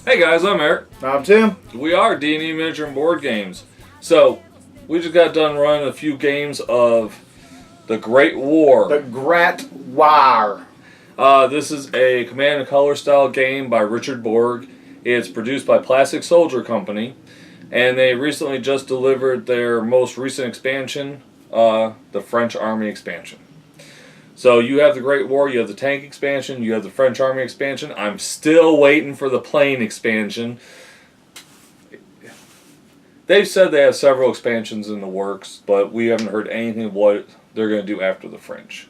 Hey guys, I'm Eric. I'm Tim. We are D&D Miniature and Board Games. So, we just got done running a few games of the Great War. The Great War. This is a Command and Color style game by Richard Borg. It's produced by Plastic Soldier Company, and they recently just delivered their most recent expansion, the French Army expansion. So you have the Great War, you have the tank expansion, you have the French Army expansion. I'm still waiting for the plane expansion. They've said they have several expansions in the works, but we haven't heard anything of what they're going to do after the French.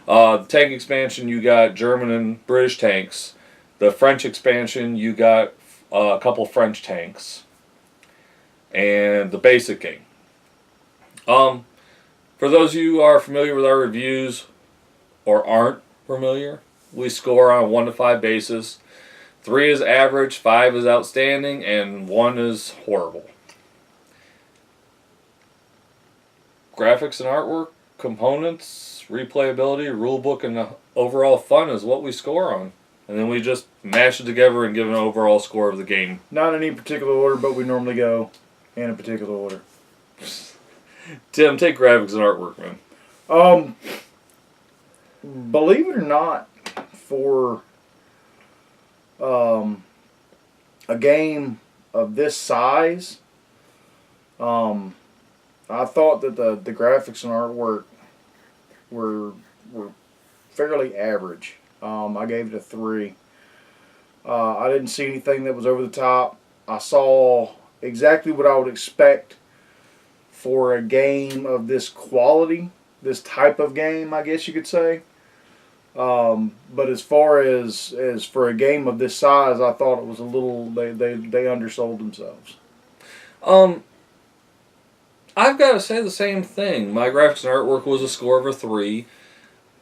The tank expansion, you got German and British tanks. The French expansion, you got a couple French tanks. And the basic game. For those of you who are familiar with our reviews, or aren't familiar, we score on a 1 to 5 basis. 3 is average, 5 is outstanding, and 1 is horrible. Graphics and artwork, components, replayability, rulebook, and overall fun is what we score on. And then we just mash it together and give an overall score of the game. Not in any particular order, but we normally go in a particular order. Tim, take graphics and artwork, man. Believe it or not, for a game of this size, I thought that the graphics and artwork were fairly average. I gave it a 3. I didn't see anything that was over the top. I saw exactly what I would expect for a game of this quality, this type of game, I guess you could say. But as far as for a game of this size, I thought it was a little, they undersold themselves. I've got to say the same thing. My graphics and artwork was a score of a 3.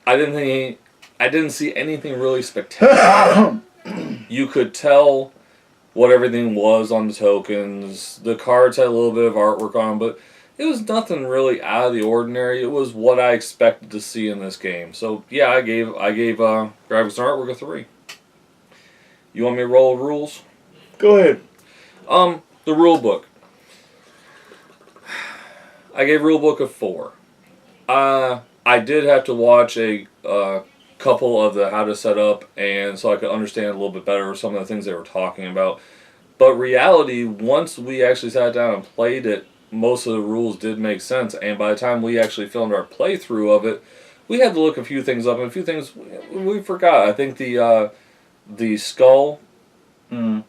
I didn't see anything really spectacular. You could tell what everything was on the tokens. The cards had a little bit of artwork on them, but it was nothing really out of the ordinary. It was what I expected to see in this game. So yeah, I gave graphics and artwork a 3. You want me to roll rules? Go ahead. The rule book. I gave rule book a 4. I did have to watch a couple of the how to set up, and so I could understand a little bit better some of the things they were talking about. But reality, once we actually sat down and played it, most of the rules did make sense, and by the time we actually filmed our playthrough of it, we had to look a few things up, and a few things we forgot. I think the skull on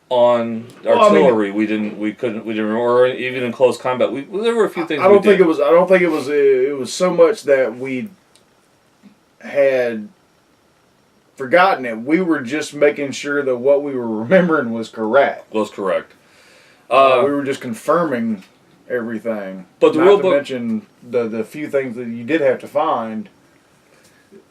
artillery, we didn't, or even in close combat, there were a few things. I don't think it was so much that we had forgotten it. We were just making sure that what we were remembering was correct. We were just confirming everything. But the rule book, mention the few things that you did have to find.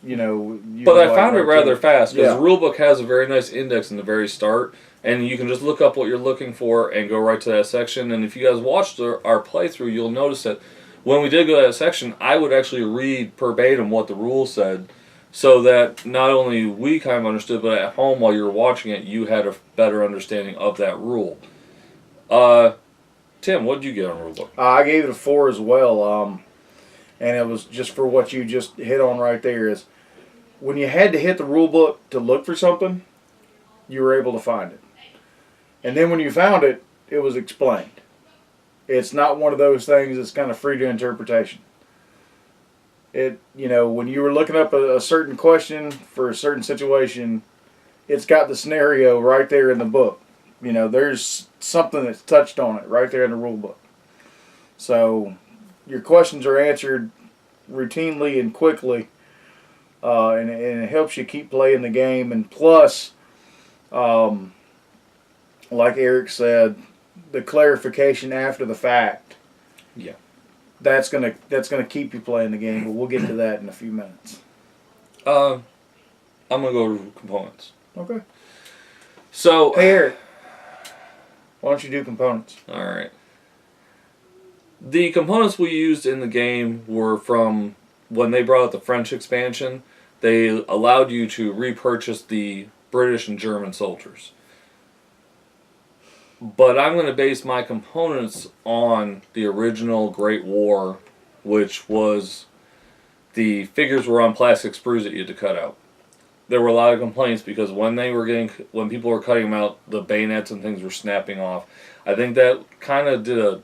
You know. But I found it rather fast because the rule book has a very nice index in the very start, and you can just look up what you're looking for and go right to that section. And if you guys watched our playthrough, you'll notice that when we did go to that section, I would actually read verbatim what the rule said, so that not only we kind of understood, but at home while you were watching it, you had a better understanding of that rule. Tim, what did you get on rule book? I gave it a 4 as well, and it was just for what you just hit on right there. Is when you had to hit the rule book to look for something, you were able to find it, and then when you found it, it was explained. It's not one of those things that's kind of free to interpretation. When you were looking up a certain question for a certain situation, it's got the scenario right there in the book. There's something that's touched on it right there in the rule book. So your questions are answered routinely and quickly, and it helps you keep playing the game. And plus, like Eric said, the clarification after the fact. Yeah. That's gonna keep you playing the game, but we'll get to that in a few minutes. I'm gonna go to components. Okay. So, hey Eric, why don't you do components? All right. The components we used in the game were from when they brought out the French expansion. They allowed you to repurchase the British and German soldiers. But I'm going to base my components on the original Great War, which was the figures were on plastic sprues that you had to cut out. There were a lot of complaints because when people were cutting them out, the bayonets and things were snapping off. I think that kind of did a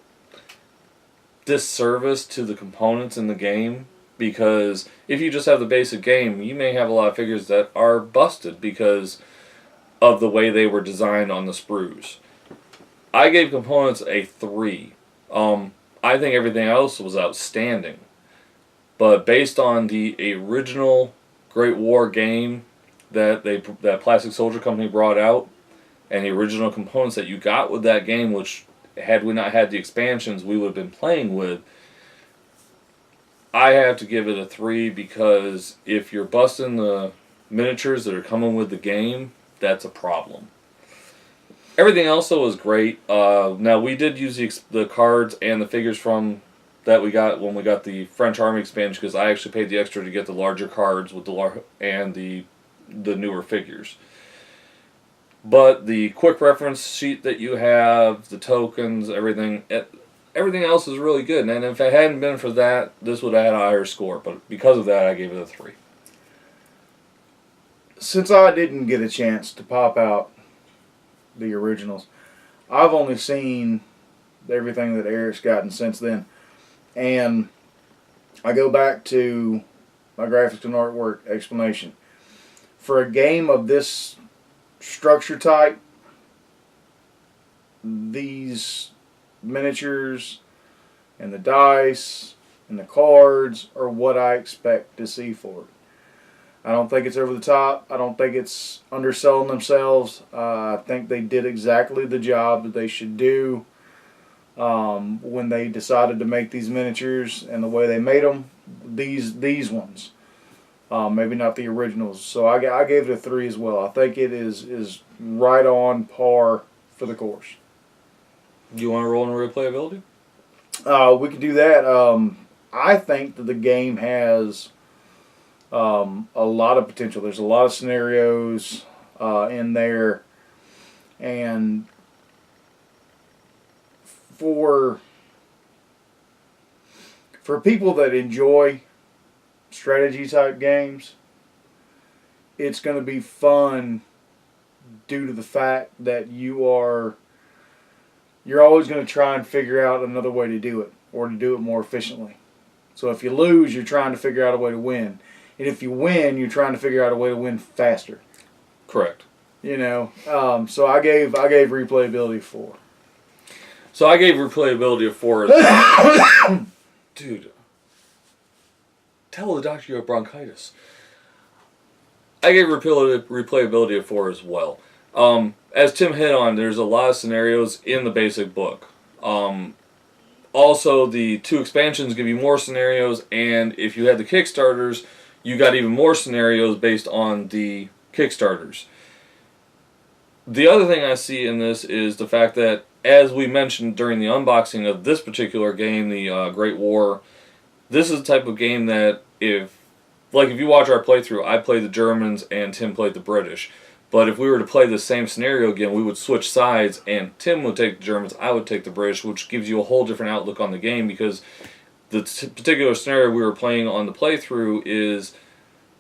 disservice to the components in the game, because if you just have the basic game, you may have a lot of figures that are busted because of the way they were designed on the sprues. I gave components a 3. I think everything else was outstanding. But based on the original Great War game that Plastic Soldier Company brought out, and the original components that you got with that game, which had we not had the expansions we would have been playing with, I have to give it a 3, because if you're busting the miniatures that are coming with the game, that's a problem. Everything else though was great. Now we did use the cards and the figures from that we got when we got the French Army expansion, because I actually paid the extra to get the larger cards with and the newer figures. But the quick reference sheet that you have, the tokens, everything else is really good. And if it hadn't been for that, this would have had a higher score. But because of that, I gave it a 3. Since I didn't get a chance to pop out the originals, I've only seen everything that Eric's gotten since then. And I go back to my graphics and artwork explanation. For a game of this structure type, these miniatures and the dice and the cards are what I expect to see for it. I don't think it's over the top. I don't think it's underselling themselves. I think they did exactly the job that they should do when they decided to make these miniatures and the way they made them. These ones. Maybe not the originals. So I gave it a 3 as well. I think it is right on par for the course. Do you want to roll in replayability? We could do that. I think that the game has a lot of potential. There's a lot of scenarios in there, and for people that enjoy strategy type games, it's going to be fun due to the fact that you're always going to try and figure out another way to do it, or to do it more efficiently. So if you lose, you're trying to figure out a way to win. And if you win, you're trying to figure out a way to win faster. Correct. You know, so I gave replayability a 4. So I gave replayability a 4 as well. Dude, tell the doctor you have bronchitis. I gave replayability a 4 as well. As Tim hit on, there's a lot of scenarios in the basic book. Also, the 2 expansions give you more scenarios, and if you had the Kickstarters, you got even more scenarios based on the Kickstarters. The other thing I see in this is the fact that, as we mentioned during the unboxing of this particular game, the Great War, this is the type of game that if you watch our playthrough, I played the Germans and Tim played the British. But if we were to play the same scenario again, we would switch sides, and Tim would take the Germans, I would take the British, which gives you a whole different outlook on the game, because the particular scenario we were playing on the playthrough is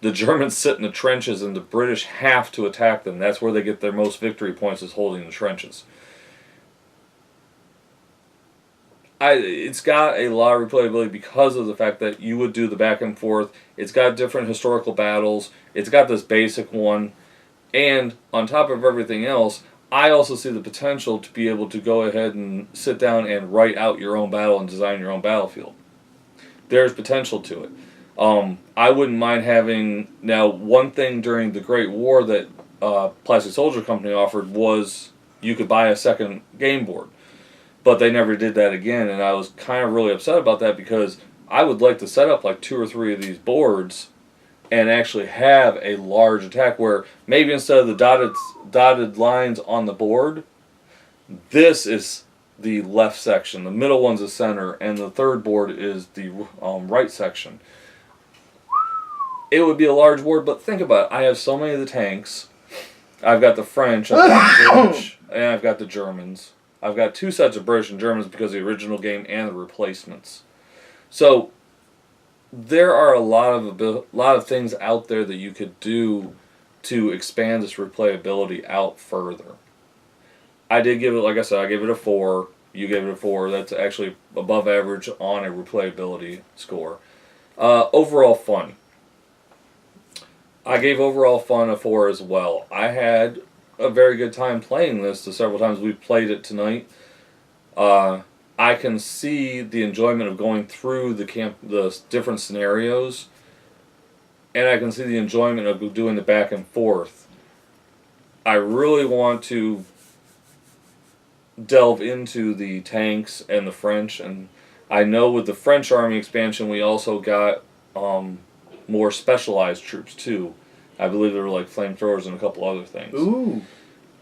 the Germans sit in the trenches and the British have to attack them. That's where they get their most victory points, is holding the trenches. It's got a lot of replayability because of the fact that you would do the back and forth. It's got different historical battles. It's got this basic one. And on top of everything else, I also see the potential to be able to go ahead and sit down and write out your own battle and design your own battlefield. There's potential to it. I wouldn't mind having... Now, one thing during the Great War that Plastic Soldier Company offered was you could buy a second game board. But they never did that again, and I was kind of really upset about that, because I would like to set up like 2 or 3 of these boards and actually have a large attack where maybe instead of the dotted lines on the board, this is the left section, the middle one's the center, and the third board is the right section. It would be a large board, but think about it. I have so many of the tanks. I've got the French, I've got the British, and I've got the Germans. I've got 2 sets of British and Germans because of the original game and the replacements. So there are a lot of things out there that you could do to expand this replayability out further. I did give it, like I said, I gave it a 4. You gave it a 4. That's actually above average on a replayability score. Overall fun. I gave overall fun a 4 as well. I had a very good time playing this the several times we've played it tonight. I can see the enjoyment of going through the different scenarios, and I can see the enjoyment of doing the back and forth. I really want to delve into the tanks and the French, and I know with the French army expansion we also got more specialized troops too. I believe there were like flamethrowers and a couple other things. Ooh.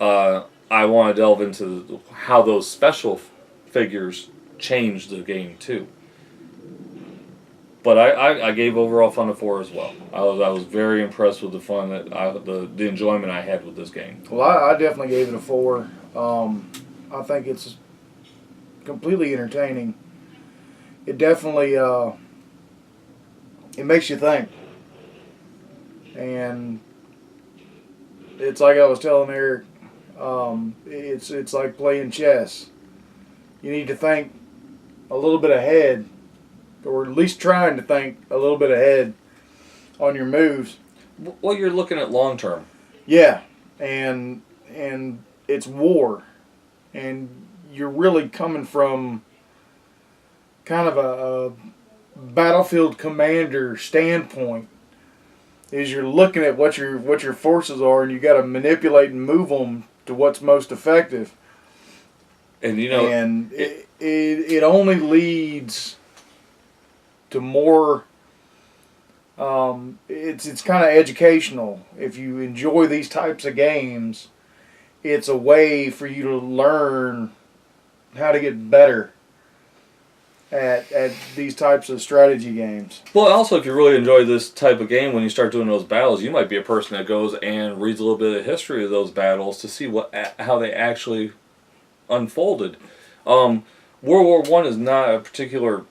I want to delve into how those special figures changed the game too. But I gave overall fun a 4 as well. I was very impressed with the fun that the enjoyment I had with this game. Well, I definitely gave it a 4. I think it's completely entertaining. It definitely it makes you think, and it's like I was telling Eric. It's like playing chess. You need to think a little bit ahead, or at least trying to think a little bit ahead on your moves. Well, you're looking at long term. Yeah, and it's war, and you're really coming from kind of a battlefield commander standpoint. Is you're looking at what your forces are, and you got to manipulate and move them to what's most effective. And you know, and it only leads to more. It's kind of educational. If you enjoy these types of games, it's a way for you to learn how to get better at these types of strategy games. Well, also, if you really enjoy this type of game, when you start doing those battles, you might be a person that goes and reads a little bit of history of those battles to see how they actually unfolded. World War I is not a particular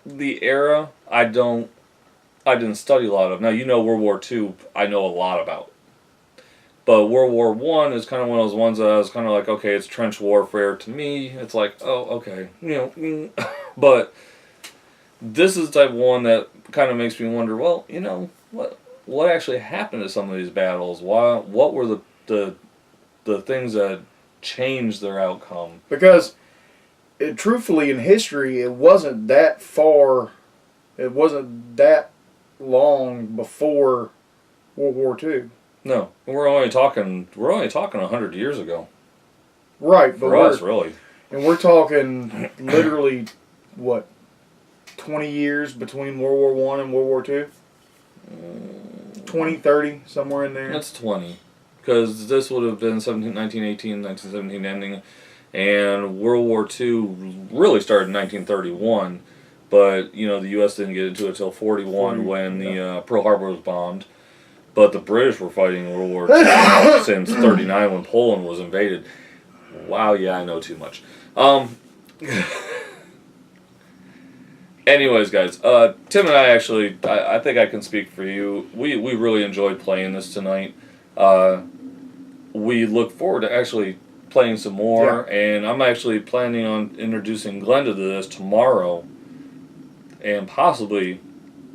the era. I didn't study a lot of. Now, you know, World War II, I know a lot about. But World War I is kind of one of those ones that I was kind of like, okay, it's trench warfare to me. It's like, oh, okay, you know. But this is the type of one that kind of makes me wonder, well, you know, what actually happened to some of these battles? What were the things that changed their outcome? Because, truthfully, in history, it wasn't that far. It wasn't that long before World War II. No, we're only talking 100 years ago. Right, but for us, really. And we're talking literally what, 20 years between World War I and World War II? 20, 30, somewhere in there. That's 20, because this would have been 1918, 1917 ending, and World War II really started in 1931. But you know, the U.S. didn't get into it until 41 when the Pearl Harbor was bombed. But the British were fighting World War II since 39 when Poland was invaded. Wow, yeah, I know too much. Anyways, guys, Tim and I actually, I think I can speak for you. We really enjoyed playing this tonight. We look forward to actually playing some more, and I'm actually planning on introducing Glenda to this tomorrow, and possibly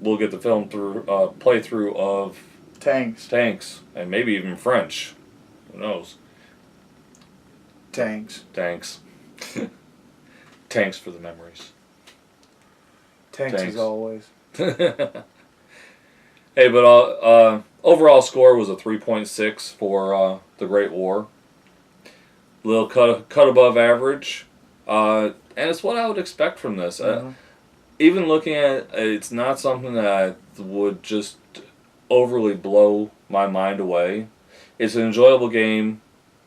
we'll get the film through playthrough of Tanks, and maybe even French. Who knows? Tanks. Tanks for the memories. Tanks as always. Hey, but overall score was a 3.6 for the Great War. Little cut above average, and it's what I would expect from this. Even looking at it, it's not something that would just overly blow my mind away. It's an enjoyable game.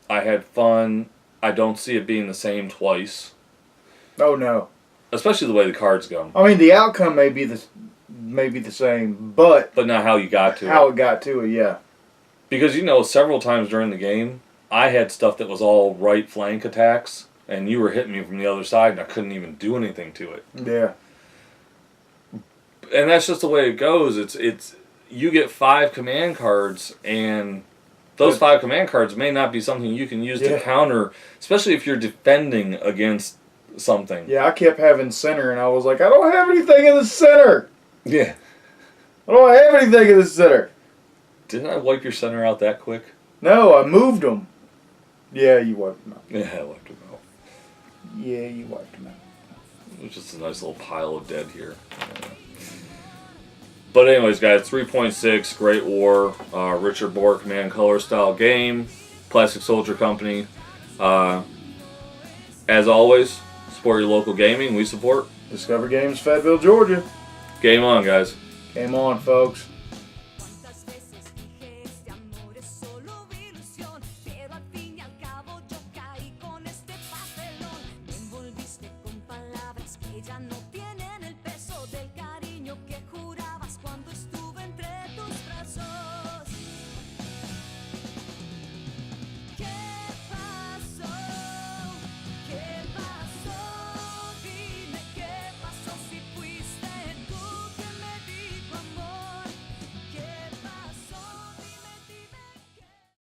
I had fun. I don't see it being the same twice. Oh no. Especially the way the cards go. I mean, the outcome may be the same, but not how you got to it. How it got to it, yeah. Because you know, several times during the game, I had stuff that was all right flank attacks, and you were hitting me from the other side, and I couldn't even do anything to it. Yeah. And that's just the way it goes. It's you get 5 command cards, and those 5 command cards may not be something you can use to counter, especially if you're defending against something. Yeah, I kept having center, and I was like, I don't have anything in the center. Yeah. I don't have anything in the center. Didn't I wipe your center out that quick? No, I moved them. Yeah, you wiped them out. Yeah, I wiped them out. Yeah, you wiped them out. It was just a nice little pile of dead here. But anyways, guys, 3.6, Great War, Richard Bohr Command Color style game, Plastic Soldier Company. As always, support your local gaming. We support Discover Games, Fayetteville, Georgia. Game on, guys. Game on, folks.